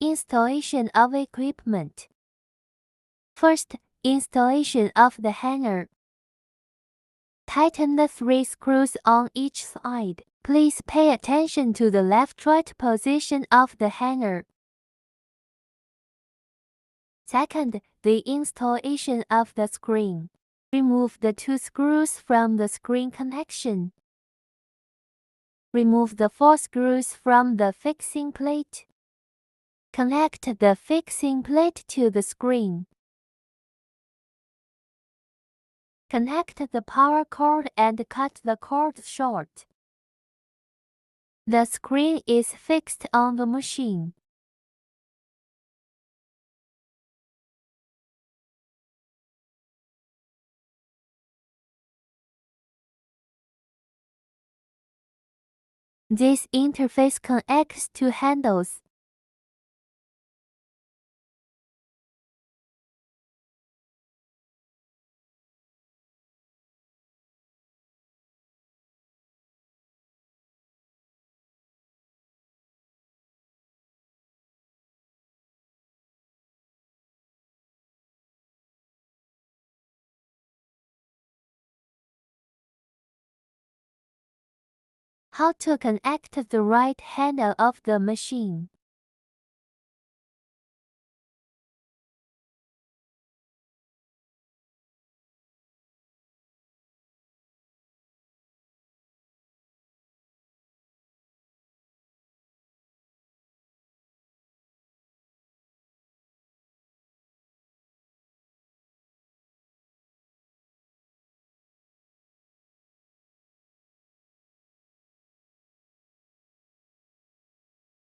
Installation of equipment. First, installation of the hanger. Tighten the 3 screws on each side. Please pay attention to the left-right position of the hanger. Second, the installation of the screen. Remove the 2 screws from the screen connection. Remove the 4 screws from the fixing plate. Connect the fixing plate to the screen. Connect the power cord and cut the cord short. The screen is fixed on the machine. This interface connects to handles. How to connect the right handle of the machine.